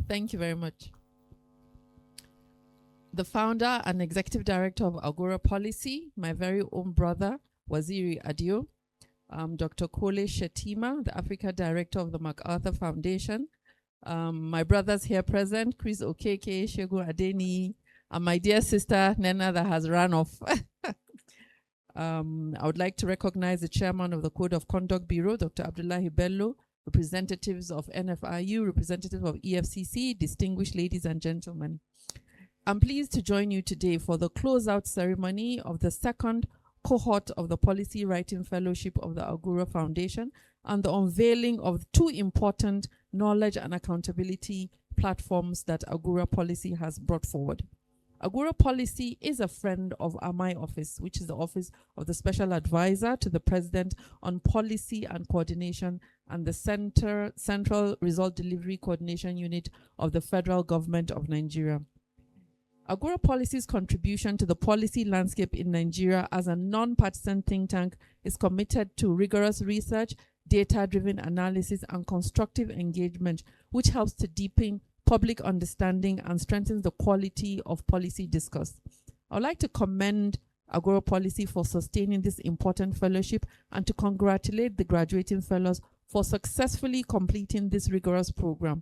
Thank you very much. The founder and executive director of Agora Policy, my very own brother, Waziri Adio, Dr. Kole Shetima, the Africa director of the MacArthur Foundation, my brothers here present, Chris Okeke, Shegu Adeni, and my dear sister, Nena, that has run off. I would like to recognize the chairman of the Code of Conduct Bureau, Dr. Abdullahi Bello, representatives of NFIU, representatives of EFCC, distinguished ladies and gentlemen. I'm pleased to join you today for the closeout ceremony of the second cohort of the Policy Writing Fellowship of the Agora Foundation and the unveiling of two important knowledge and accountability platforms that Agora Policy has brought forward. Agora Policy is a friend of my office, which is the Office of the Special Advisor to the President on Policy and Coordination and the Central Result Delivery Coordination Unit of the Federal Government of Nigeria. Agora Policy's contribution to the policy landscape in Nigeria as a non-partisan think tank is committed to rigorous research, data-driven analysis, and constructive engagement, which helps to deepen public understanding and strengthens the quality of policy discourse. I would like to commend Agora Policy for sustaining this important fellowship and to congratulate the graduating fellows for successfully completing this rigorous program.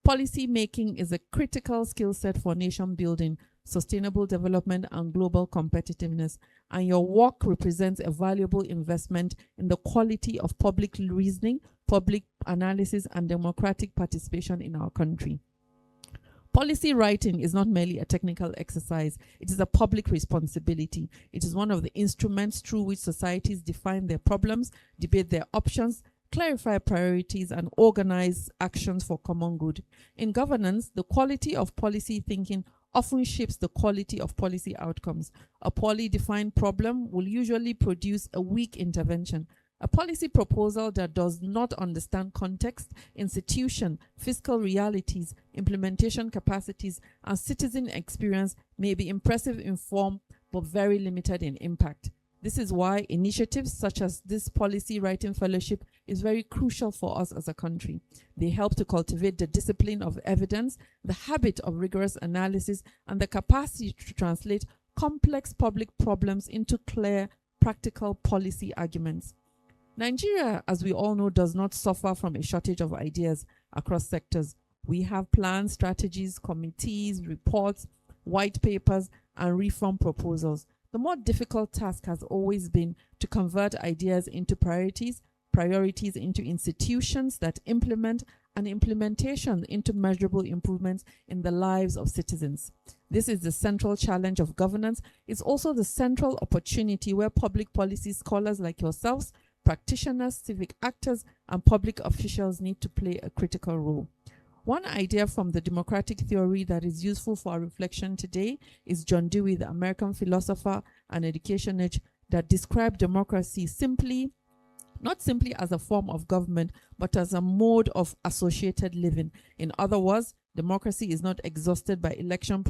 Policy making is a critical skill set for nation building, sustainable development, and global competitiveness, and your work represents a valuable investment in the quality of public reasoning, public analysis, and democratic participation in our country. Policy writing is not merely a technical exercise, it is a public responsibility. It is one of the instruments through which societies define their problems, debate their options, clarify priorities, and organize actions for common good. In governance, the quality of policy thinking often shapes the quality of policy outcomes. A poorly defined problem will usually produce a weak intervention. A policy proposal that does not understand context, institution, fiscal realities, implementation capacities, and citizen experience may be impressive in form, but very limited in impact. This is why initiatives such as this Policy Writing Fellowship is very crucial for us as a country. They help to cultivate the discipline of evidence, the habit of rigorous analysis, and the capacity to translate complex public problems into clear, practical policy arguments. Nigeria, as we all know, does not suffer from a shortage of ideas across sectors. We have plans, strategies, committees, reports, white papers, and reform proposals. The more difficult task has always been to convert ideas into priorities into institutions that implement, and implementation into measurable improvements in the lives of citizens. This is the central challenge of governance. It's also the central opportunity where public policy scholars like yourselves, practitioners, civic actors, and public officials need to play a critical role. One idea from the democratic theory that is useful for our reflection today is John Dewey, the American philosopher and educationist, that described democracy not simply as a form of government, but as a mode of associated living. In other words, democracy is not exhausted by election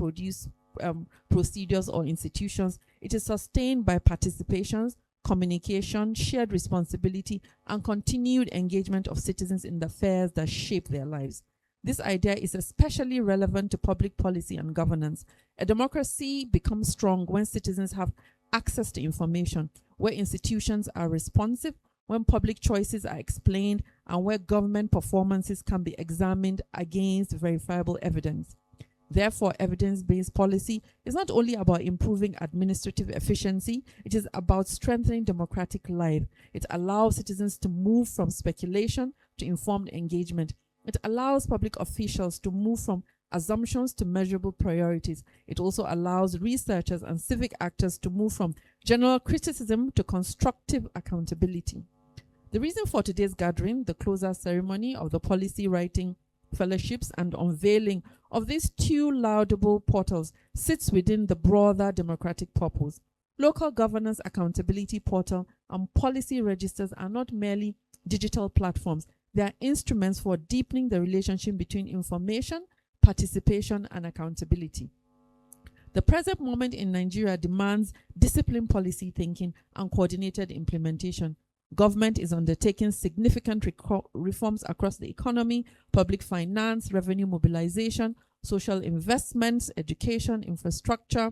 procedures or institutions. It is sustained by participations, communication, shared responsibility, and continued engagement of citizens in the affairs that shape their lives. This idea is especially relevant to public policy and governance. A democracy becomes strong when citizens have access to information, where institutions are responsive, when public choices are explained, and where government performances can be examined against verifiable evidence. Therefore, evidence-based policy is not only about improving administrative efficiency, it is about strengthening democratic life. It allows citizens to move from speculation to informed engagement. It allows public officials to move from assumptions to measurable priorities. It also allows researchers and civic actors to move from general criticism to constructive accountability. The reason for today's gathering, the closure ceremony of the Policy Writing Fellowships and unveiling of these two laudable portals, sits within the broader democratic purpose. Local Governance Accountability Portal and Policy Registers are not merely digital platforms. They are instruments for deepening the relationship between information, participation, and accountability. The present moment in Nigeria demands disciplined policy thinking and coordinated implementation. Government is undertaking significant reforms across the economy, public finance, revenue mobilization, social investments, education, infrastructure,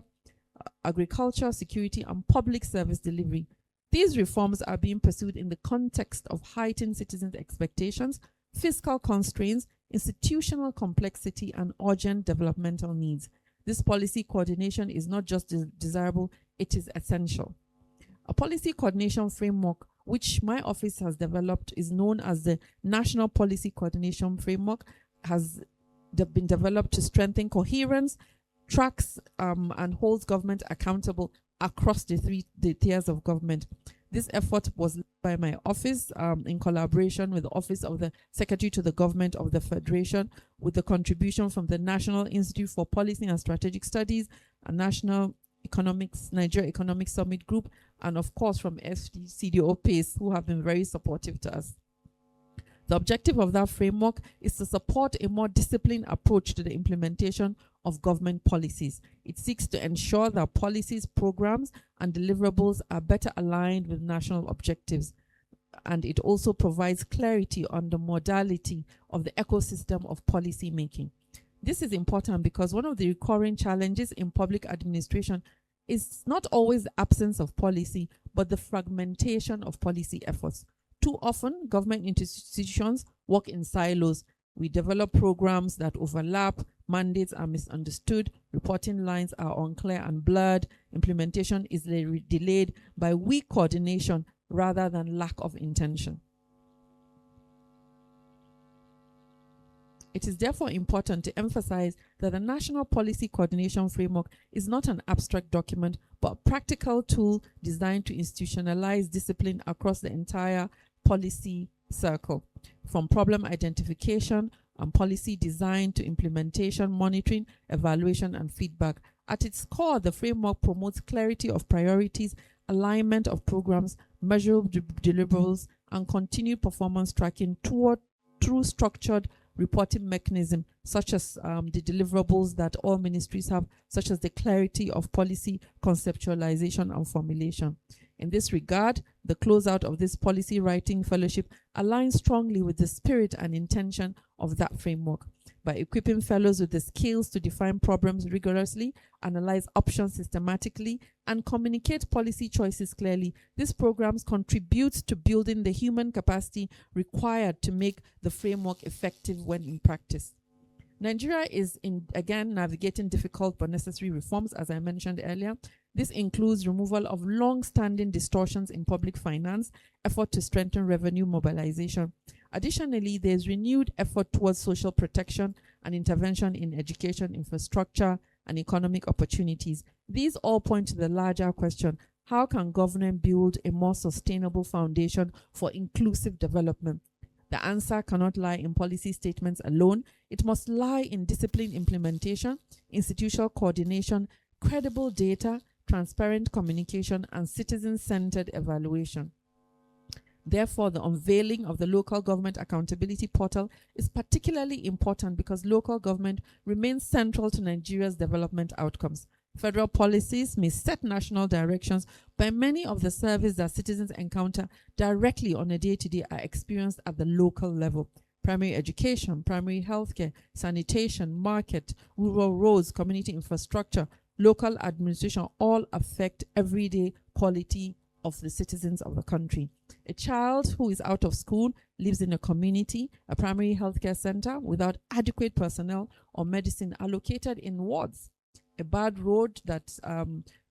agriculture, security, and public service delivery. These reforms are being pursued in the context of heightened citizens' expectations, fiscal constraints, institutional complexity, and urgent developmental needs. This policy coordination is not just desirable, it is essential. A policy coordination framework which my office has developed is known as the National Policy Coordination Framework, has been developed to strengthen coherence, tracks and holds government accountable across the tiers of government. This effort was led by my office in collaboration with the Office of the Secretary to the Government of the Federation, with the contribution from the National Institute for Policy and Strategic Studies, and National Nigeria Economic Summit Group, and of course from FDCDO PACE, who have been very supportive to us. The objective of that framework is to support a more disciplined approach to the implementation of government policies. It seeks to ensure that policies, programs, and deliverables are better aligned with national objectives. And it also provides clarity on the modality of the ecosystem of policy making. This is important because one of the recurring challenges in public administration is not always the absence of policy, but the fragmentation of policy efforts. Too often, government institutions work in silos. We develop programs that overlap, mandates are misunderstood, reporting lines are unclear and blurred, implementation is delayed by weak coordination rather than lack of intention. It is therefore important to emphasize that the National Policy Coordination Framework is not an abstract document, but a practical tool designed to institutionalize discipline across the entire policy circle, from problem identification and policy design to implementation, monitoring, evaluation, and feedback. At its core, the framework promotes clarity of priorities, alignment of programs, measurable deliverables, and continued performance tracking through structured reporting mechanism, such as the deliverables that all ministries have, such as the clarity of policy conceptualization and formulation. In this regard, the closeout of this policy writing fellowship aligns strongly with the spirit and intention of that framework. By equipping fellows with the skills to define problems rigorously, analyze options systematically, and communicate policy choices clearly, these programs contribute to building the human capacity required to make the framework effective when in practice. Nigeria is, again, navigating difficult but necessary reforms, as I mentioned earlier. This includes removal of long-standing distortions in public finance, effort to strengthen revenue mobilization. Additionally, there is renewed effort towards social protection and intervention in education, infrastructure, and economic opportunities. These all point to the larger question: how can government build a more sustainable foundation for inclusive development? The answer cannot lie in policy statements alone. It must lie in disciplined implementation, institutional coordination, credible data, transparent communication, and citizen-centered evaluation. Therefore, the unveiling of the Local Government Accountability Portal is particularly important because local government remains central to Nigeria's development outcomes. Federal policies may set national directions, but many of the services that citizens encounter directly on a day-to-day are experienced at the local level. Primary education, primary healthcare, sanitation, market, rural roads, community infrastructure, local administration all affect everyday quality of the citizens of the country. A child who is out of school lives in a community, a primary healthcare center without adequate personnel or medicine allocated in wards. A bad road that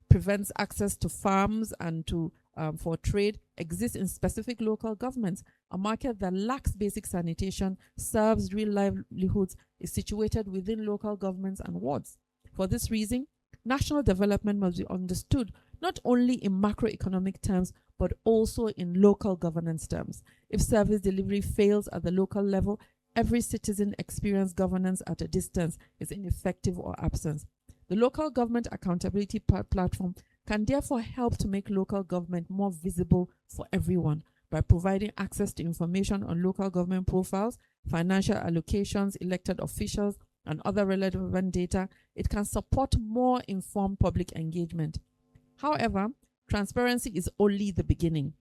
prevents access to farms and to for trade exists in specific local governments. A market that lacks basic sanitation, serves real livelihoods, is situated within local governments and wards. For this reason, national development must be understood not only in macroeconomic terms, but also in local governance terms. If service delivery fails at the local level, every citizen experiences governance at a distance is ineffective or absent. The Local Government Accountability Platform can therefore help to make local government more visible for everyone by providing access to information on local government profiles, financial allocations, elected officials, and other relevant data. It can support more informed public engagement. However, transparency is only the beginning.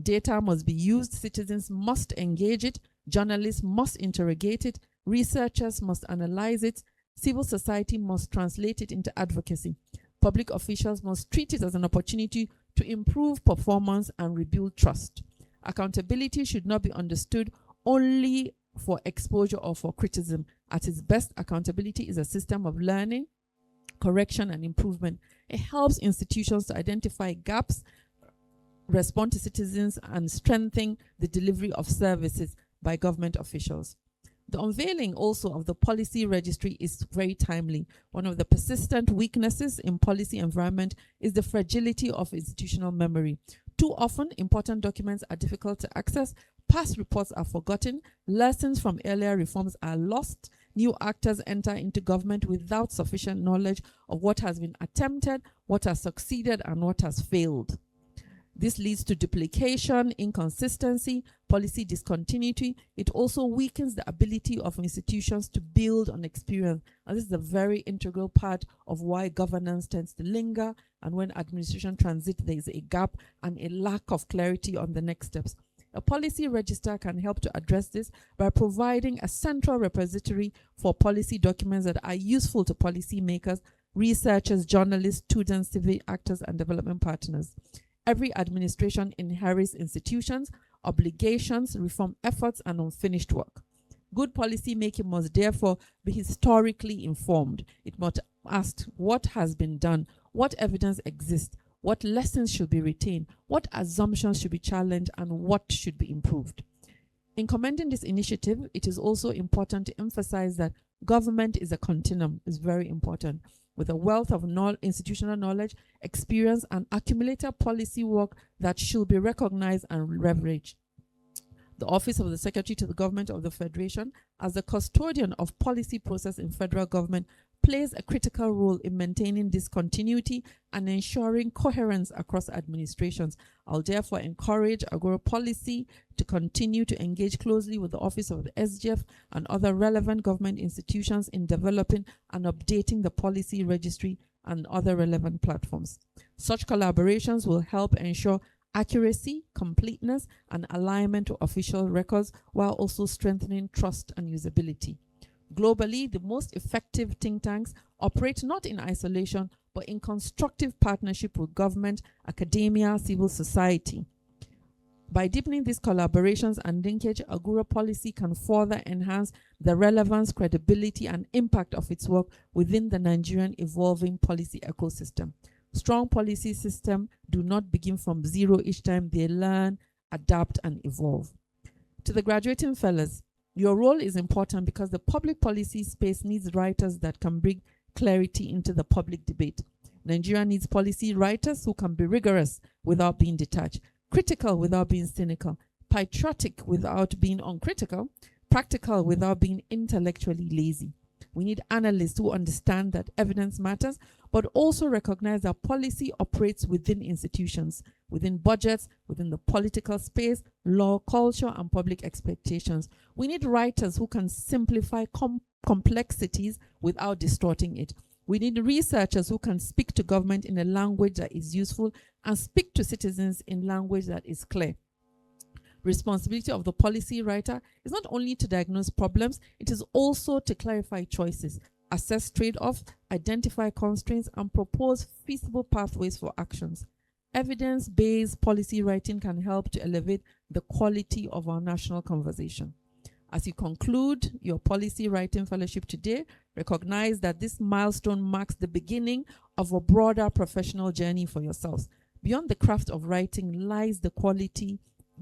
Data must be used, citizens must engage it, journalists must interrogate it, researchers must analyze it, civil society must translate it into advocacy. Public officials must treat it as an opportunity to improve performance and rebuild trust. Accountability should not be understood only for exposure or for criticism. At its best, accountability is a system of learning, correction, and improvement. It helps institutions to identify gaps, respond to citizens, and strengthen the delivery of services by government officials. The unveiling also of the Policy Registry is very timely. One of the persistent weaknesses in policy environment is the fragility of institutional memory. Too often, important documents are difficult to access, past reports are forgotten, lessons from earlier reforms are lost, new actors enter into government without sufficient knowledge of what has been attempted, what has succeeded, and what has failed. This leads to duplication, inconsistency, policy discontinuity. It also weakens the ability of institutions to build on experience. And this is a very integral part of why governance tends to linger, and when administration transit, there is a gap and a lack of clarity on the next steps. A policy register can help to address this by providing a central repository for policy documents that are useful to policymakers, researchers, journalists, students, civic actors, and development partners. Every administration inherits institutions, obligations, reform efforts, and unfinished work. Good policy making must therefore be historically informed. It must ask what has been done, what evidence exists, what lessons should be retained, what assumptions should be challenged, and what should be improved. In commending this initiative, it is also important to emphasize that government is a continuum. It's very important. With a wealth of institutional knowledge, experience, and accumulated policy work that should be recognized and leveraged. The Office of the Secretary to the Government of the Federation, as the custodian of policy process in federal government, plays a critical role in maintaining this continuity and ensuring coherence across administrations. I'll therefore encourage Agora Policy to continue to engage closely with the Office of the SGF and other relevant government institutions in developing and updating the Policy Registry and other relevant platforms. Such collaborations will help ensure accuracy, completeness, and alignment to official records while also strengthening trust and usability. Globally, the most effective think tanks operate not in isolation, but in constructive partnership with government, academia, civil society. By deepening these collaborations and linkage, Agora Policy can further enhance the relevance, credibility, and impact of its work within the Nigerian evolving policy ecosystem. Strong policy systems do not begin from zero each time. They learn, adapt, and evolve. To the graduating fellows, your role is important because the public policy space needs writers that can bring clarity into the public debate. Nigeria needs policy writers who can be rigorous without being detached, critical without being cynical, patriotic without being uncritical, practical without being intellectually lazy. We need analysts who understand that evidence matters, but also recognize that policy operates within institutions, within budgets, within the political space, law, culture, and public expectations. We need writers who can simplify complexities without distorting it. We need researchers who can speak to government in a language that is useful and speak to citizens in language that is clear. Responsibility of the policy writer is not only to diagnose problems, it is also to clarify choices, assess trade-offs, identify constraints, and propose feasible pathways for actions. Evidence-based policy writing can help to elevate the quality of our national conversation. As you conclude your policy writing fellowship today, recognize that this milestone marks the beginning of a broader professional journey for yourselves. Beyond the craft of writing lies the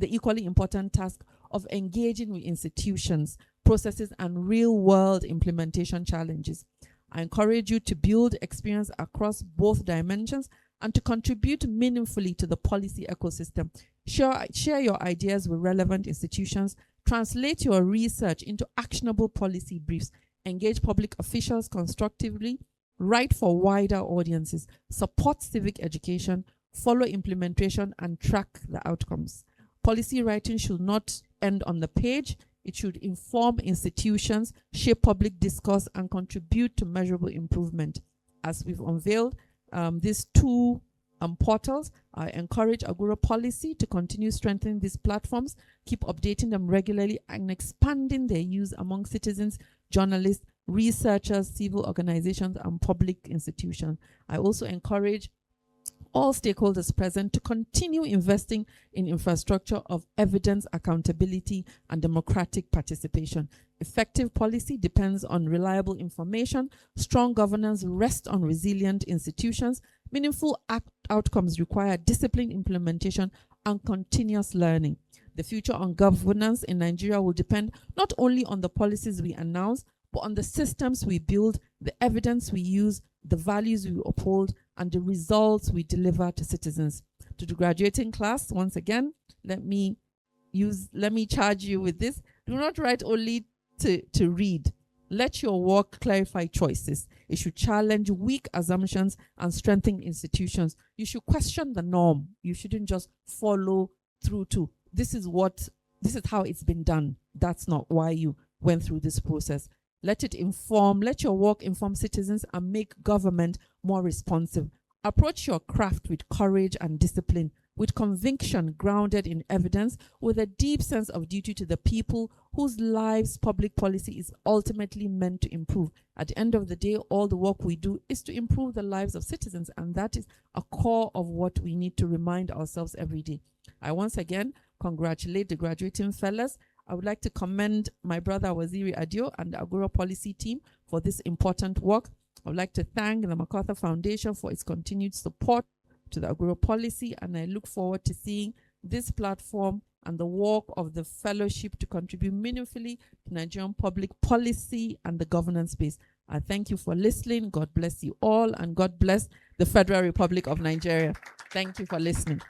equally important task of engaging with institutions, processes, and real-world implementation challenges. I encourage you to build experience across both dimensions and to contribute meaningfully to the policy ecosystem. Share your ideas with relevant institutions, translate your research into actionable policy briefs, engage public officials constructively, write for wider audiences, support civic education, follow implementation, and track the outcomes. Policy writing should not end on the page. It should inform institutions, shape public discourse, and contribute to measurable improvement. As we've unveiled, these two portals. I encourage Agora Policy to continue strengthening these platforms, keep updating them regularly, and expanding their use among citizens, journalists, researchers, civil organizations, and public institutions. I also encourage all stakeholders present to continue investing in infrastructure of evidence, accountability, and democratic participation. Effective policy depends on reliable information. Strong governance rests on resilient institutions. Meaningful outcomes require disciplined implementation and continuous learning. The future on governance in Nigeria will depend not only on the policies we announce, but on the systems we build, the evidence we use, the values we uphold, and the results we deliver to citizens. To the graduating class, once again, let me charge you with this. Do not write only to read. Let your work clarify choices. It should challenge weak assumptions and strengthen institutions. You should question the norm. You shouldn't just follow through to, this is how it's been done. That's not why you went through this process. Let your work inform citizens and make government more responsive. Approach your craft with courage and discipline, with conviction grounded in evidence, with a deep sense of duty to the people whose lives public policy is ultimately meant to improve. At the end of the day, all the work we do is to improve the lives of citizens, and that is a core of what we need to remind ourselves every day. I once again congratulate the graduating fellows. I would like to commend my brother Waziri Adio and the Agora Policy team for this important work. I would like to thank the MacArthur Foundation for its continued support to the Agora Policy, and I look forward to seeing this platform and the work of the fellowship to contribute meaningfully to Nigerian public policy and the governance space. I thank you for listening. God bless you all, and God bless the Federal Republic of Nigeria. Thank you for listening.